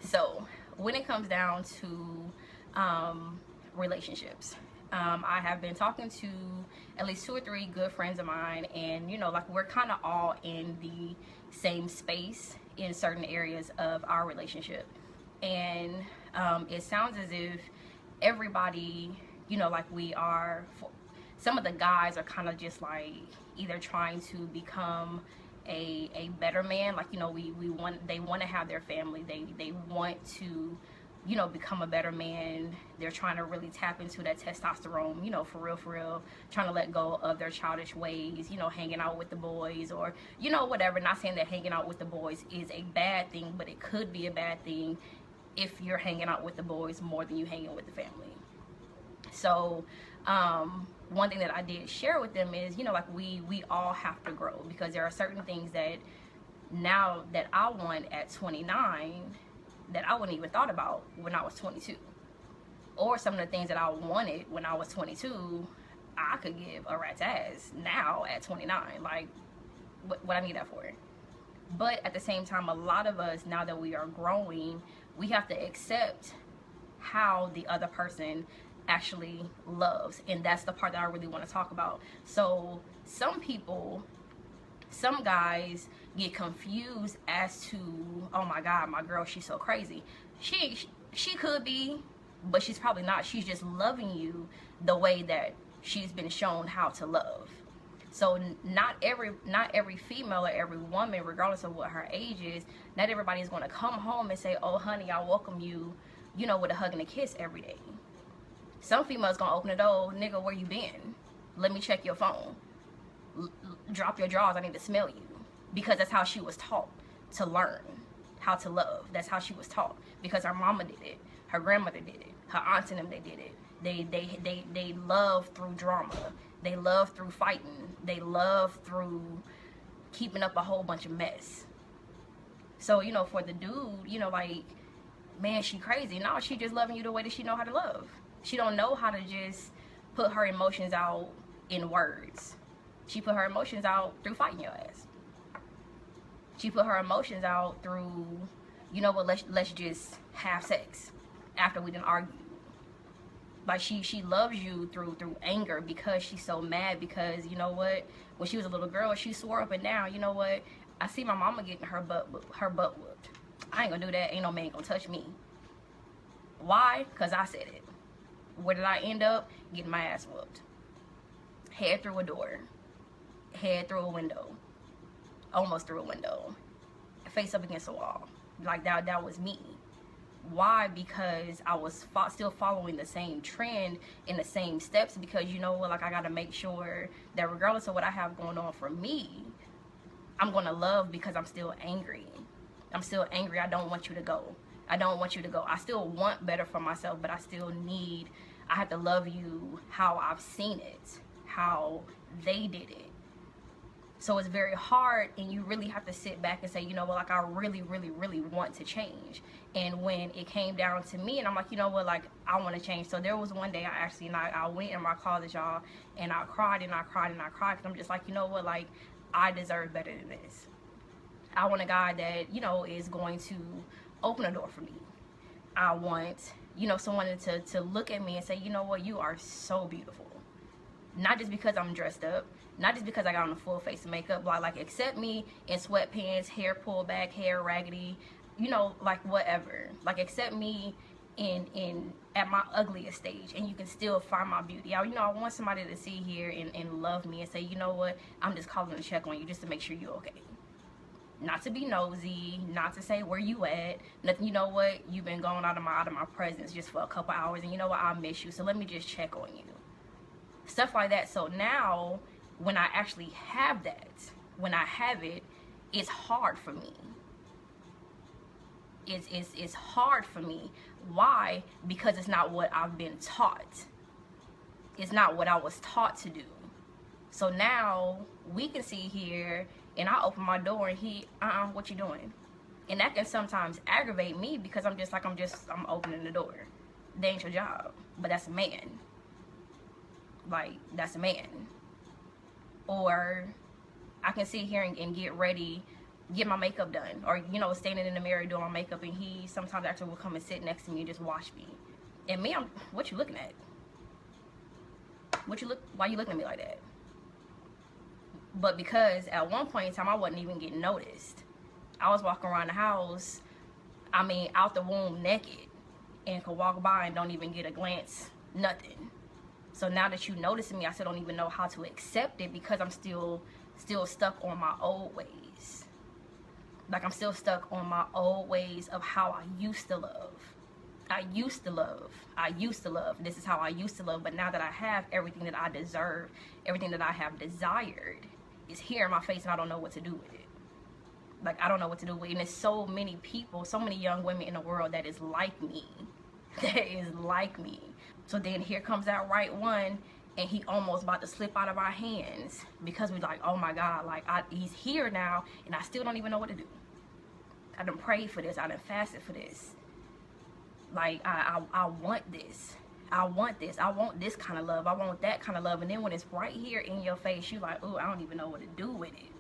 So when it comes down to relationships, I have been talking to at least 2 or 3 good friends of mine, and like we're kind of all in the same space in certain areas of our relationship. And it sounds as if everybody, like we are, some of the guys are kind of just like either trying to become a better man, like we want, they want to have their family, they want to become a better man. They're trying to really tap into that testosterone, for real, trying to let go of their childish ways, hanging out with the boys, or whatever. Not saying that hanging out with the boys is a bad thing, but it could be a bad thing if you're hanging out with the boys more than you hanging with the family. So one thing that I did share with them is, like we all have to grow, because there are certain things that now that I want at 29 that I wouldn't even thought about when I was 22. Or some of the things that I wanted when I was 22, I could give a rat's ass now at 29. Like, what I need that for? But at the same time, a lot of us, now that we are growing, we have to accept how the other person actually loves. And that's the part that I really want to talk about. So some people, some guys get confused as to, oh my God, my girl, she's so crazy. She could be, but she's probably not. She's just loving you the way that she's been shown how to love. So not every female or every woman, regardless of what her age is, not everybody is going to come home and say, oh honey, I welcome you, with a hug and a kiss every day. Some females gonna open the door, nigga, where you been? Let me check your phone. Drop your drawers, I need to smell you. Because that's how she was taught to learn how to love. That's how she was taught. Because her mama did it, her grandmother did it, her aunts and them, they did it. They love through drama. They love through fighting. They love through keeping up a whole bunch of mess. So, for the dude, like, man, she crazy. No, she just loving you the way that she know how to love. She don't know how to just put her emotions out in words. She put her emotions out through fighting your ass. She put her emotions out through, let's just have sex after we didn't argue. Like she loves you through anger, because she's so mad, because when she was a little girl, she swore up and down, I see my mama getting her butt whooped. I ain't gonna do that. Ain't no man gonna touch me. Why? Because I said it. Where did I end up? Getting my ass whooped. Head through a door. Head through a window. Almost through a window. Face up against a wall. Like that was me. Why? Because I was still following the same trend in the same steps, because like I gotta make sure that regardless of what I have going on for me, I'm gonna love, because I'm still angry. I'm still angry. I don't want you to go. I don't want you to go. I still want better for myself, but I have to love you how I've seen it, how they did it. So it's very hard, and you really have to sit back and say, like I really, really, really want to change. And when it came down to me, and I'm like, like I want to change. So there was one day I went in my closet, y'all, and I cried and I cried and I cried, because I'm just like, like I deserve better than this. I want a guy that, is going to open a door for me. I want, someone to look at me and say, you are so beautiful. Not just because I'm dressed up, not just because I got on a full face of makeup, but like accept me in sweatpants, hair pulled back, hair raggedy, like whatever. Like accept me in at my ugliest stage, and you can still find my beauty. I want somebody to see here and love me and say, what, I'm just calling to check on you just to make sure you're okay. Not to be nosy, not to say where you at, nothing. What, you've been going out of my presence just for a couple hours, and what, I miss you, so let me just check on you. Stuff like that. So now when I actually have that, when I have it, it's hard for me. It's hard for me. Why? Because it's not what I've been taught. It's not what I was taught to do. So now we can see here, and I open my door, and he, what you doing? And that can sometimes aggravate me, because I'm opening the door. That ain't your job. But that's a man. Like, that's a man. Or I can sit here and get ready, get my makeup done, or, you know, standing in the mirror doing my makeup, and he sometimes actually will come and sit next to me and just watch me. And me, what you looking at? Why you looking at me like that? But because at one point in time, I wasn't even getting noticed. I was walking around the house, I mean, out the womb naked, and could walk by and don't even get a glance, nothing. So now that you noticing me, I still don't even know how to accept it, because I'm still stuck on my old ways. Like, I'm still stuck on my old ways of how I used to love. I used to love. This is how I used to love. But now that I have everything that I deserve, everything that I have desired is here in my face, and I don't know what to do with it. Like, I don't know what to do with it. And there's so many people, so many young women in the world that is like me. That is like me. So then here comes that right one, and he almost about to slip out of our hands, because we're like, oh my God, like, he's here now, and I still don't even know what to do. I done prayed for this. I done fasted for this. Like, I want this. I want this. I want this kind of love. I want that kind of love. And then when it's right here in your face, you like, oh, I don't even know what to do with it.